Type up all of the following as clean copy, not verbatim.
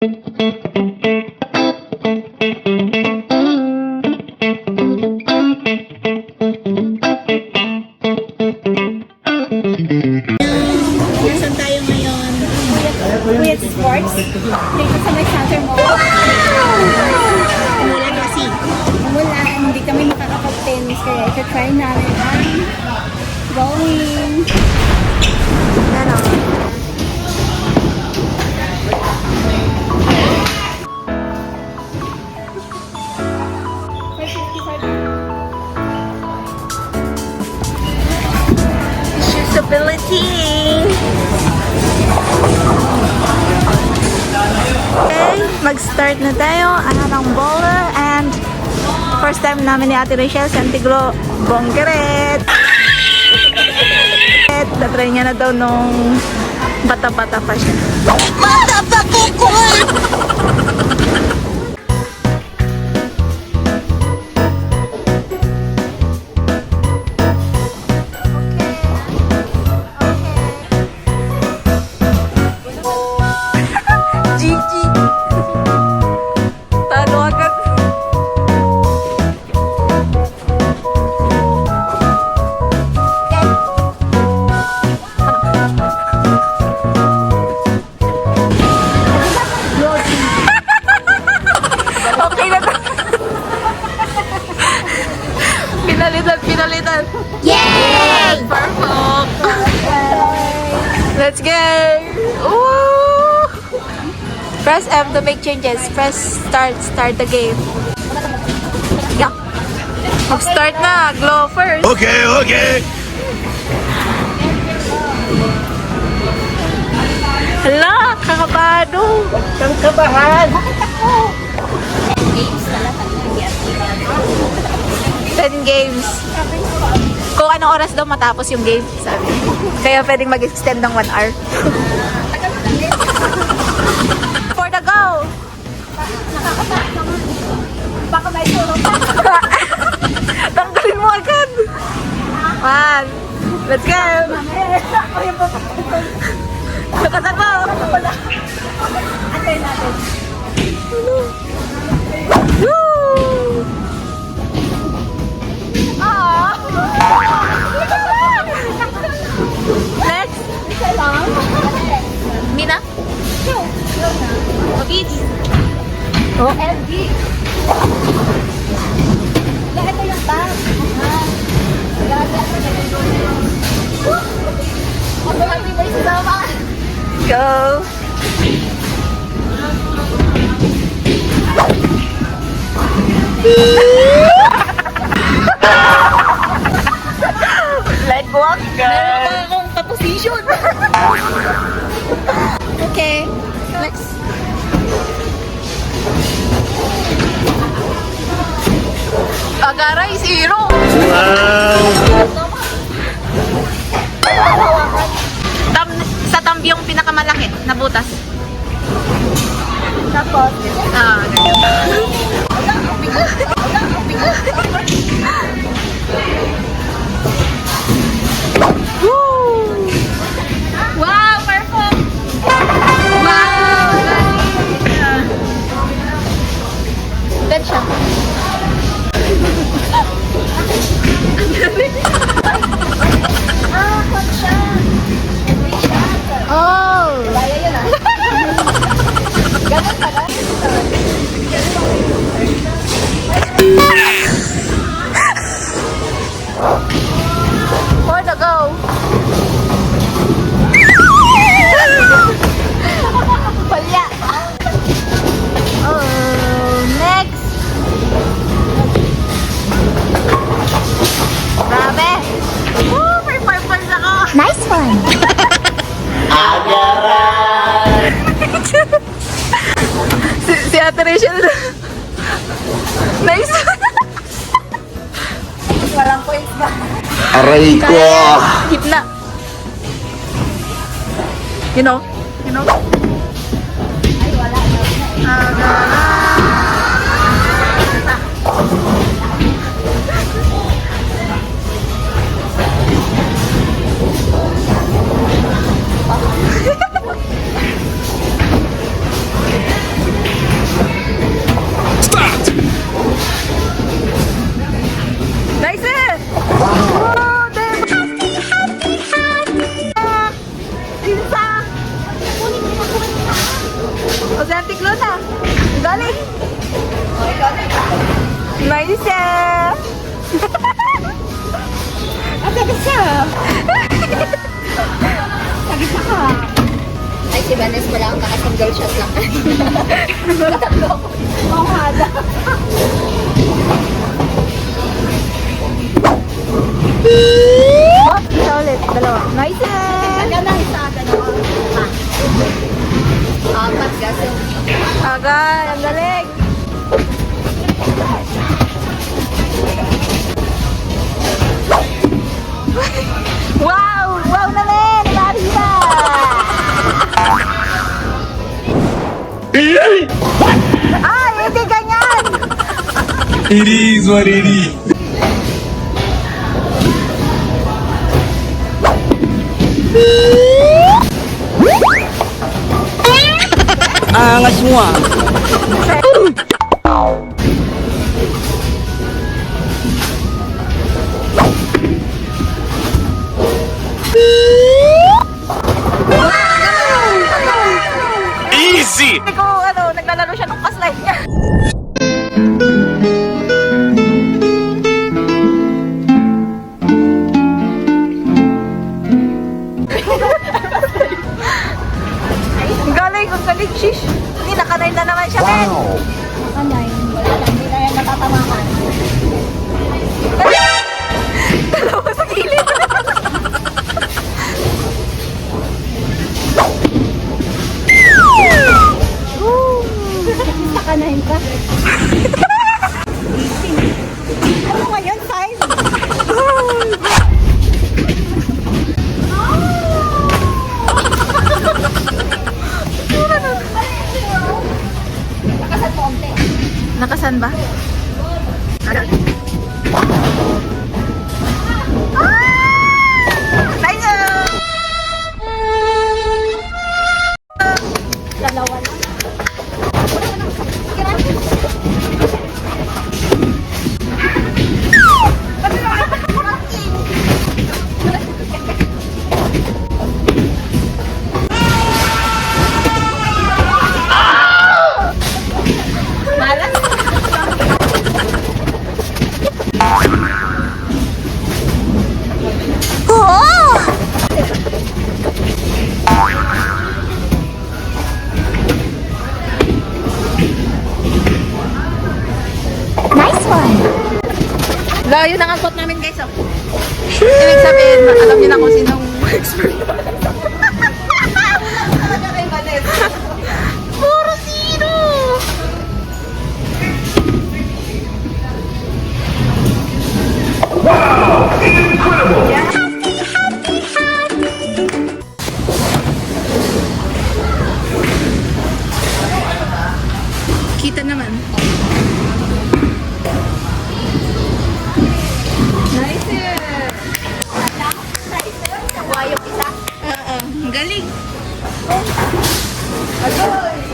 Nasaan tayo ngayon? With Sports. Dito sa may Center Mall. Umulan kasi. Umulan. Hindi kami makakapag-tennis. Kaya ito-try namin ang going. Ano? Usability. Okay, mag-start na tayo. Ano ng bowler and first time namin ni Ate Rachel Santiglo Bongkeret. Na-try niya na daw nung bata-bata pa siya. Bata pa ko! Gigi. Talo agad. Okay na to. Pinalitan. Yay! Perfect. Let's go. Ooh. Press M to make changes. Press start the game. Yeah. Mag-start na. Glow first. Okay. Hala, kakabado. Kabahan! Bakit ako? 10 games. Kung anong oras daw matapos yung game, sabi. Kaya pwedeng mag-extend ng 1 hour. For the go! Baka may tulong pa. Tanggalin mo agad. 1. Let's go! Nakatakbo! Antayin natin. Woo! Next! Mina? Beach? Oh, LG! Ito yung tag. Go! Like what? Meron pa akong pa-position. Okay, next. Agaray, 0. Wow! Sa tambi yung pinakamalaki na butas. Tapos, Woo! Wow, perfect! Wow! Dead siya. Oh! kaya yun ah. Ganun pala. For the go! Palya. Oh, next! Grabe! Woo! May purple ako! Nice one. si Ate Rachel. Nice! Walang points ba? Aray ko! Gitna. You know? Ay, wala. Auntie Luna. Galing. Nice. Ate, siya. Sagita ka. Ay, si Vanessa pala ang naka-single shot lang. Tatlo ko. Mahada. Isa ulit. Dalawa. Nice. Maganda isa, dalawa. Apat kasi. Agad. Ang galing. Wow! Wow naman! Marina! Ay, hindi ganyan! It is what it is. Angas mo ah. Easy! Hindi ko, naglalaro siya nung kaslight niya. Ang galing, ang galing, shish. Hindi, nakanay na naman siya, Ben. Kanay. Wala lang, hindi na yan natatamakan. Dalawa sa gilid. Sa kanahin ka. Ano nga yun, size? Nakasan mo onte. Nakasan ba? Nice! Dalawa lang. Nice one! Layo ng angkot namin, guys. Oh. Ibig sabihin, alam niyo na kung sinong expert. Puro zero! Kita naman. Nice! Yung isa. Oo, ang galing.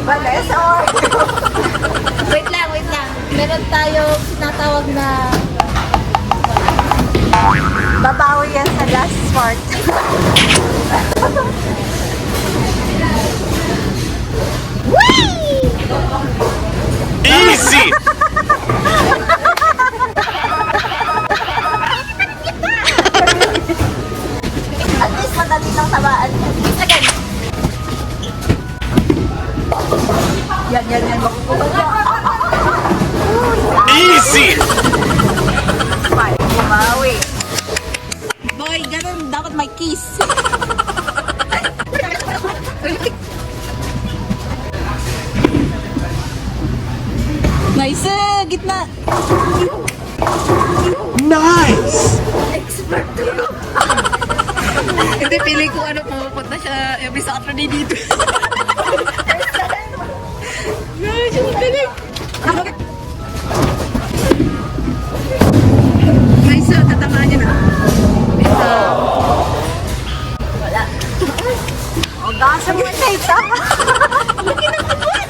Vanessa, wait lang, wait lang. Meron tayong tinatawag na Babawi yan sa last part. Easy! at least madali lang tabaan. Isa ganyan. Yan. Easy! Bye. Bumawi. Boy, ganun. Dapat may kiss. Nice! Gitna! Nice! Hindi, feeling ko pupunta siya every Saturday dito. Nice! Ang galing! Nice! Tatamaan niya na. Wala. O, gasa mo na ito. Lagi na kabuan.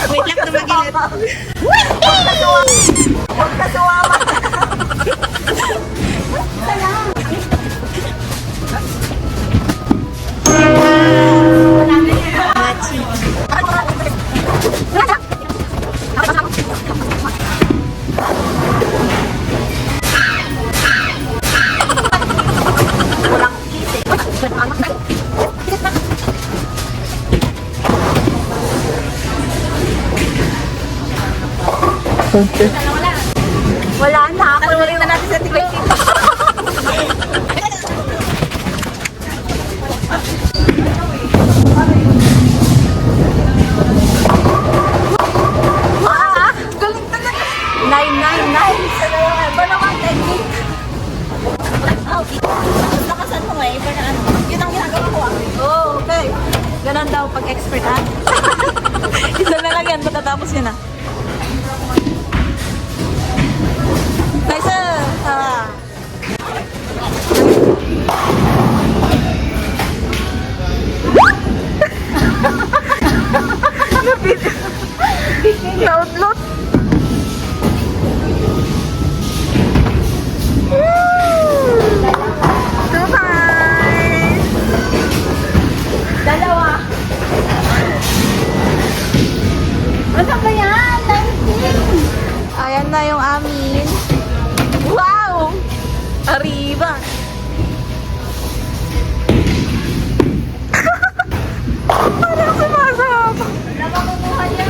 Wait lang, tumagilid. Huwag ka sumama. Wala na. Panurin na natin sa tigay. Galing talaga. 999. Ba naman technique? Nakasan mo ngayon. Iba na ano. Yun ang ginagawa ko ah. Oh, okay. Ganon daw pag expert ha. Isa na lang yan, matatapos yun na. Nice ah. Nautlot. Dalawa. Ano ba yan? 19. Ayan na yung amin. Wow! Arriba! Parang sumasama. Nakakukuha yan.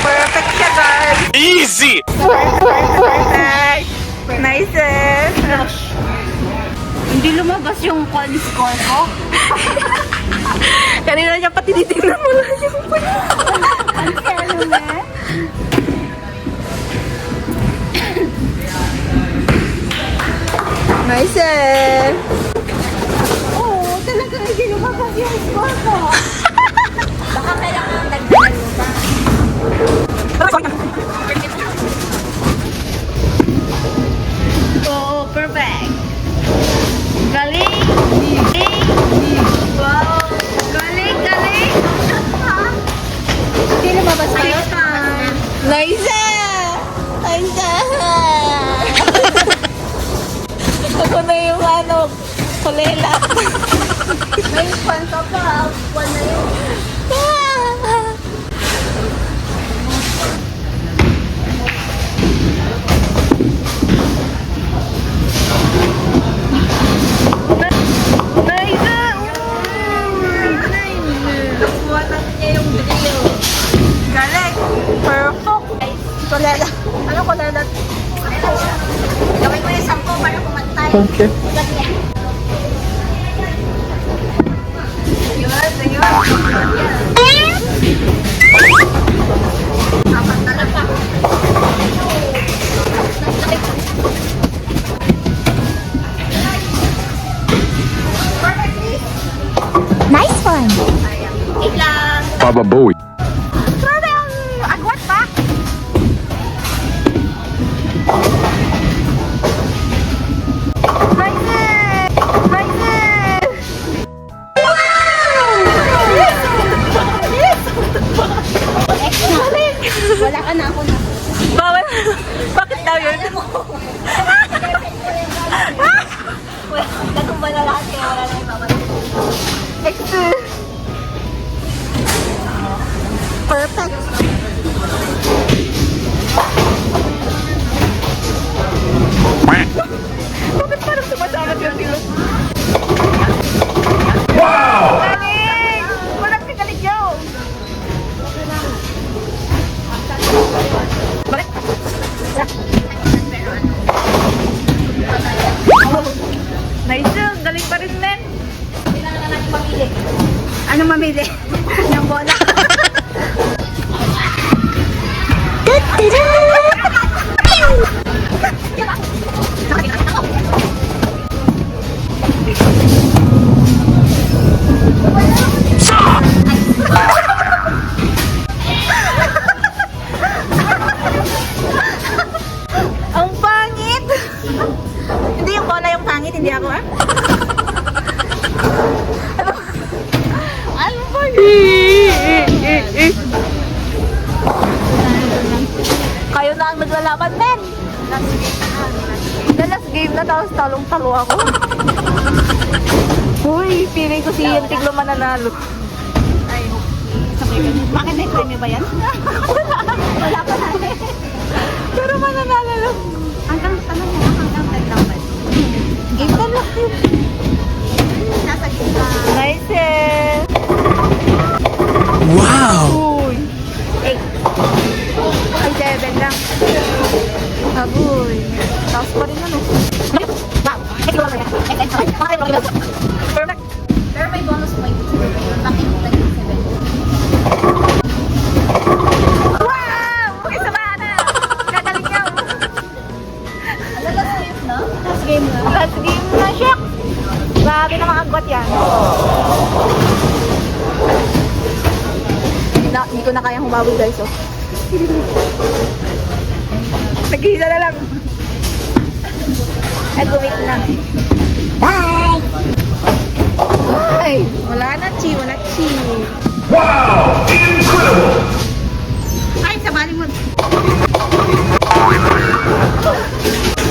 Perfect siya, guys! Easy! Perfect! Nice eh! Hindi lumabas yung con score ko. Kanina niya pati titignan mo lang yung Ang kaya naman. Nice eh! Oo, talaga hindi lumabas yung score ko. Baka kailangan dagdagan mo pa. Oo, perfect. Galing! Galing! Wow! Galing! Galing! Hindi lumabas kayo? Nice eh! Nice eh! Ako na yung ano, kulela. May fun ka pa. Fun na yun. Galing! Perfect! Kulela. Ano kulela? Gawin mo yung 10 para kumantay. Okay. Apat na lang pa. Nice one! Wait lang. Baba Bowie. Grabe ang agwat pa! Nice eh! Nice eh! Wala ka na ako na. Bawal! Bakit daw yun? Natumba na lahat kaya wala na ibabalik. Perfect! Bakit parang sumasamat yung silot? Wow! Galing! Walang kagalig yun! Balik! Nice yun! Galing pa rin, men! Kailangan na natin mamili. Ano mamili? Ng bola? Ang pangit! Hindi yung bola yung pangit, hindi ako ah. Ano ba yun? Kayo na ang naglalaban, men! The last game na, tapos talong-talo ako. Uy, feeling ko si Yentig lo mananalo. Bakit may premyo ba yan? Wala pa na. Pero mananalo lang. Hanggang ano mo, hanggang 10 lang ba? Game ka lang. Nasa gitna. Nice eh. Wow! Uy. 8. Ay, 7 lang. Agoy. Taas pa rin ano. Perfect. Pero may bonus point. Bakit naging 7? Wow! Okay, sama na. Gagaling niya. Last game na? Last game na. Last game na siya. Grabe namang agwat yan. Hindi ko na kayang humabol guys. Oh. Nag-iisa na lang. Ay, gumit na. Bye! Ay, wala na, Chi. Wala, Chi. Wow! Incredible! Ay, sabali mo.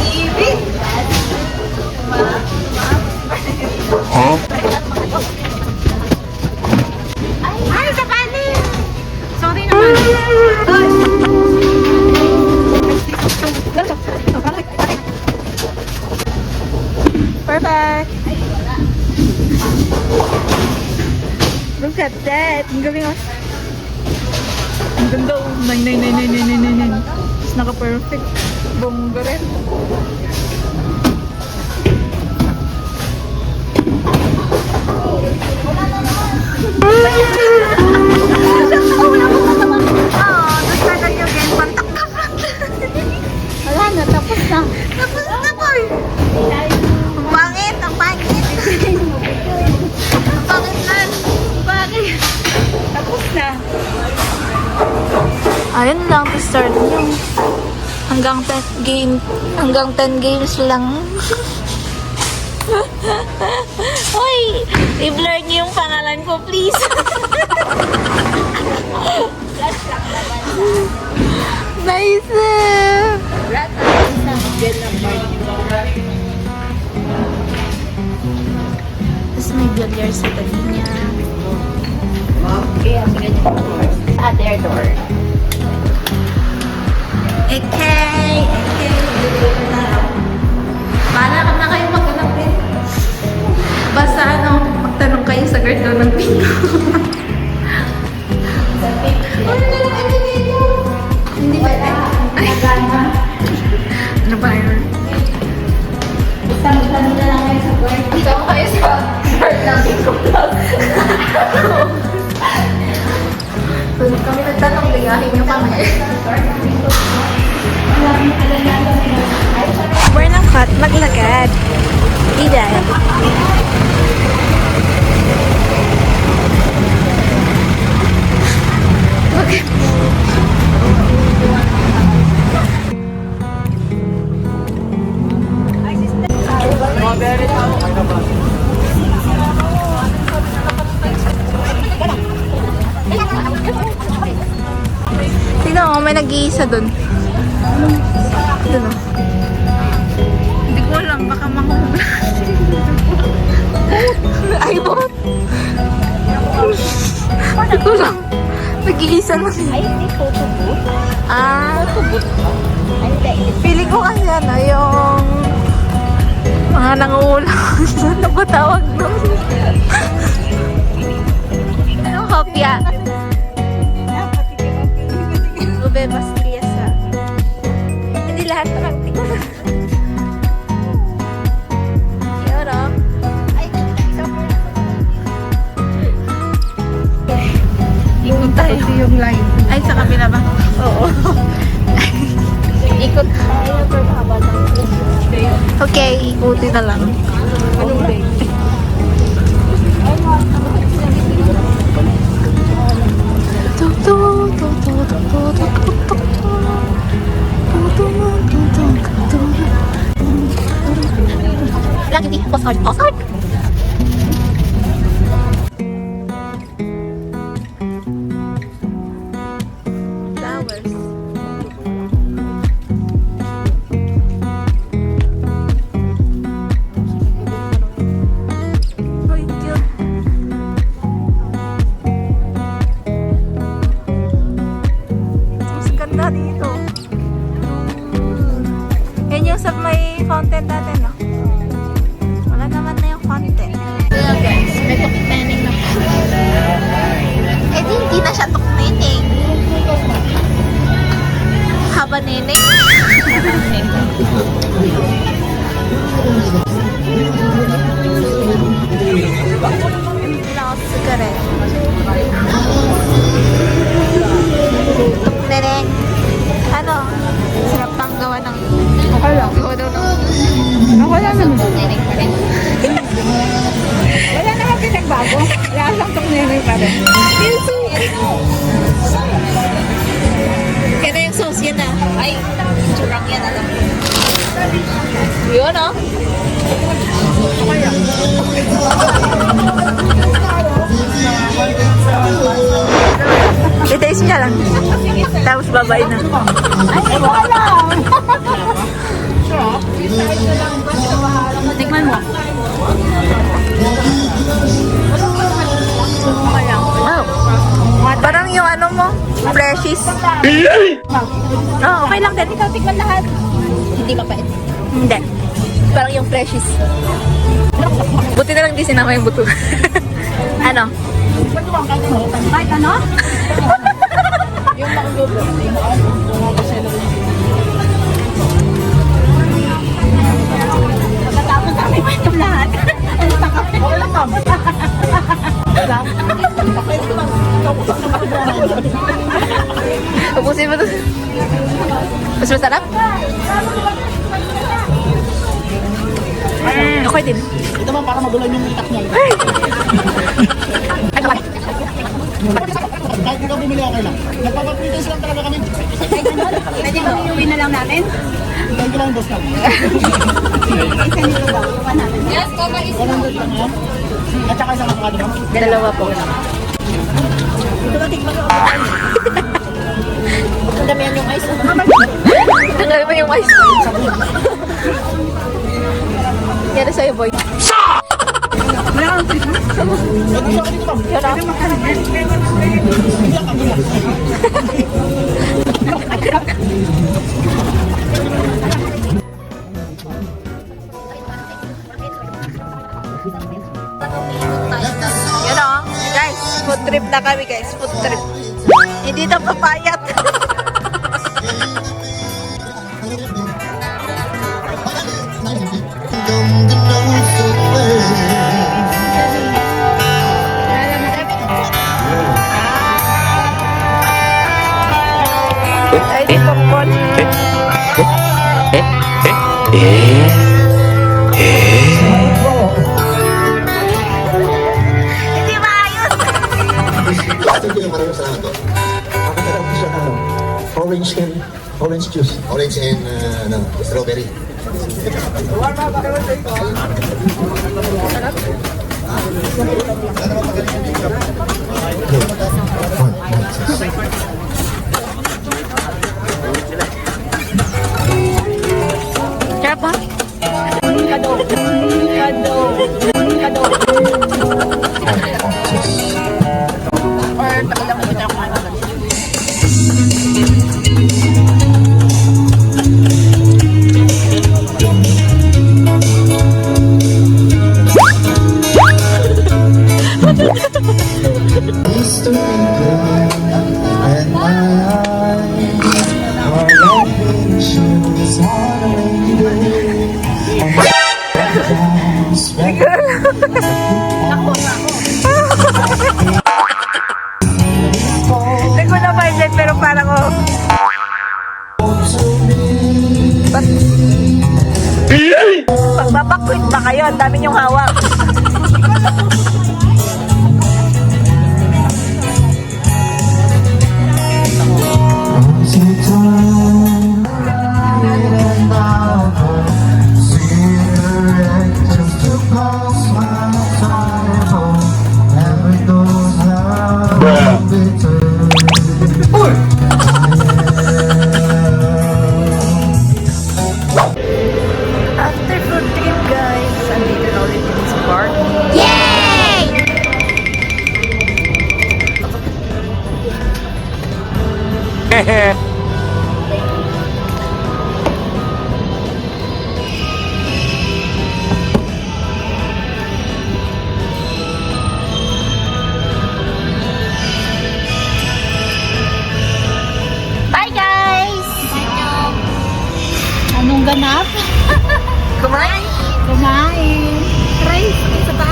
Ibig. Huh? Ay, sabali. Sorry naman. Perfect. Look at that. Ang galing oh. Ang ganda oh. 9. Tapos naka-perfect. Bongga rin. Wala na, tapos na. Tapos na boy. Ang pangit. Ang pangit. Ang pangit na. Ang pangit. Tapos na. Ayun lang to start yung hanggang 10 games lang. Hoy, i-blur niyo yung pangalan ko, please. Flash lang naman. Nice. Wala tayo sa good number. Tapos may billiard sa tabi niya. Okay, ang good number. At their door. Okay. Bahala na kayo maghanap din. Basta ano, magtanong kayo sa guard daw ng pinto. Hindi ba nagana? Ano ba yun? Basta magtanong na lang kayo sa guard. Sama kayo sa guard ng Biko Plus. Kung kami nagtanong, ligahin niyo kami. We're ng cut, maglakad. Iday. Okay. Tignan mo, may nag-iisa dun. Dun o. Hindi ko alam, baka manghula. Ay, bot! Hindi ko lang. Nag-iisa lang. Ay, hindi photo booth. Ah, Photo booth ba? Ay, hindi. feeling ko kasi ano, yung mga nanguulang. Ano ba tawag doon? Ano, kopya? Ube, Bastriasa. Hindi lahat ng tingnan. Yoro. Ay, summer. Ikot tayo yung line. Ay, sa kabila ba? Oo. Ikot tayo pero mahaba ng Okay, ikutin na lang. Lagi di postcard. Postcard? Flowers. Uy, cute. Mas ganda dito. Yan yung sa may fountain natin, no? ba, Nene? Wala ako sa sigaret. Nene, ano? Sarap pang gawa ng... Okay lang. Gawa daw ng... Ako lang naman. Neneng pa rin. Wala naman pinagbago. Lasang tong neneng pa rin. Yan na yung sauce, yan na. Ay, churang yan, alam mo. Yun, oh. I-taste niya lang. Tapos babay na. Ay, wala. Tikman mo. Oh. Parang yung ano mo, freshies. Oh, okay lang din. Ikaw, tikman lahat. Hindi mapait. Hindi. Parang yung freshies. Buti na lang di sinama yung buto. Ano? Kahit ano? Yung mango. Pagkatapos kami pa itong lahat. Ano pa kami? Wala ka. Ubusin mo to. Mas masarap? Okay din. Ito man para magulan yung itak niya. Ano ba? Kahit ikaw bumili okay lang. Nagpapapritas lang talaga kami. Kahit ano? Pwede ba iuwi na lang natin? Thank you lang, boss lang. Isa nito daw. Iwan natin. Yes, koma is 100 lang yan. At saka isang avocado mo. Dalawa po. Ito ba tikman ko? Ang damihan yung ice. Tanggalin mo yung ice. Yan na sa'yo, boy. Wala kang tikman. Yan na. Yun o. Guys, food trip na kami guys. Food trip. Hindi na papayat. Ay, di popcorn. Hindi maayos. Thank you, maraming salamat po. Ako talaga po siya ano, orange juice. Orange and strawberry. Sarap ba? Hindi ko na budget pero parang oh. Pagbabakwit ba kayo? Ang dami niyong hawak. After food trip guys, andito na ulit kami sa park. Yay! Bye guys! Anong ganap? Kumain. Kumain. Try, isa pa.